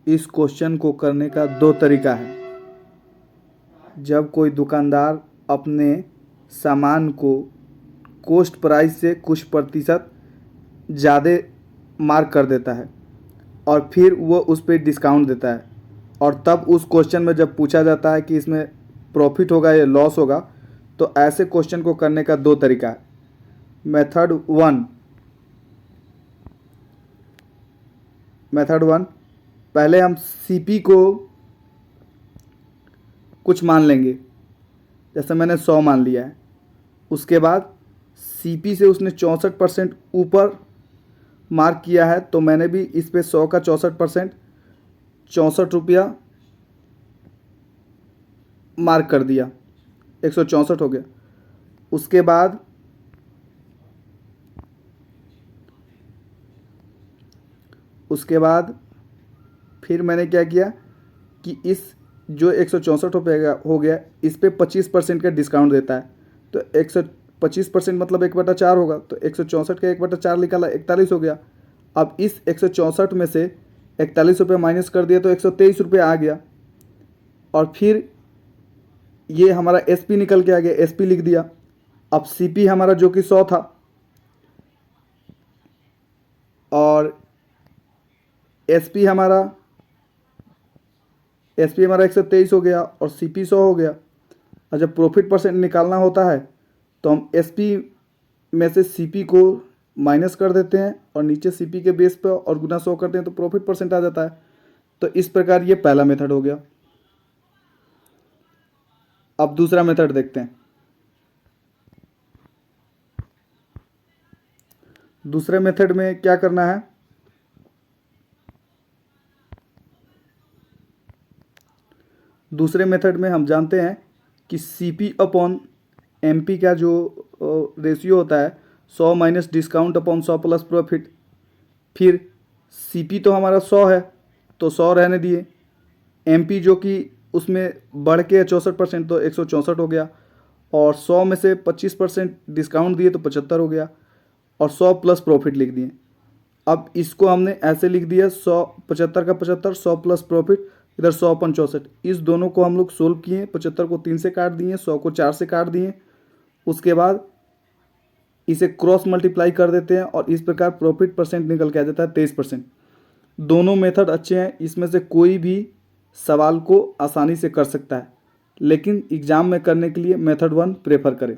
इस क्वेश्चन को करने का दो तरीका है। जब कोई दुकानदार अपने सामान को कॉस्ट प्राइस से कुछ प्रतिशत ज़्यादा मार्क कर देता है और फिर वो उस पर डिस्काउंट देता है, और तब उस क्वेश्चन में जब पूछा जाता है कि इसमें प्रॉफिट होगा या लॉस होगा, तो ऐसे क्वेश्चन को करने का दो तरीका है। मेथड वन, पहले हम सीपी को कुछ मान लेंगे, जैसे मैंने 100 मान लिया है। उसके बाद सीपी से उसने 64% ऊपर मार्क किया है, तो मैंने भी इस पे 100 का 64% 64 रुपया मार्क कर दिया, 164 हो गया। उसके बाद फिर मैंने क्या किया कि इस जो 164 रुपये का हो गया, इस पे 25% का डिस्काउंट देता है, तो 125% मतलब 1/4 होगा, तो 164 का 1/4 निकाला, 41 हो गया। अब इस 164 में से 41 रुपये माइनस कर दिया तो 123 रुपये आ गया, और फिर ये हमारा एसपी निकल के आ गया, एसपी लिख दिया। अब सीपी हमारा जो कि 100 था और एसपी हमारा 123 हो गया और सीपी 100 हो गया। और जब प्रॉफिट परसेंट निकालना होता है तो हम एसपी में से सीपी को माइनस कर देते हैं और नीचे सीपी के बेस पर और गुना 100 करते हैं, तो प्रॉफिट परसेंट आ जाता है। तो इस प्रकार ये पहला मेथड हो गया। अब दूसरा मेथड देखते हैं। दूसरे मेथड में क्या करना है, दूसरे मेथड में हम जानते हैं कि सीपी अपॉन एमपी का जो रेशियो होता है 100 minus discount upon 100 plus profit. फिर सीपी तो हमारा 100 है तो 100 रहने दिए, एमपी जो कि उसमें बढ़ के 64% तो 164 हो गया, और 100 में से 25% डिस्काउंट दिए तो 75 हो गया, और 100 प्लस प्रॉफिट लिख दिए। अब इसको हमने ऐसे लिख दिया 100 75 का 75, 100 प्लस प्रॉफिट, इधर 100 अपन 64। इस दोनों को हम लोग सोल्व किए, 75 को 3 से काट दिए, 100 को 4 से काट दिए। उसके बाद इसे क्रॉस मल्टीप्लाई कर देते हैं और इस प्रकार प्रॉफिट परसेंट निकल के आ जाता है 23%। दोनों मेथड अच्छे हैं, इसमें से कोई भी सवाल को आसानी से कर सकता है, लेकिन एग्ज़ाम में करने के लिए मेथड 1 प्रेफर करें।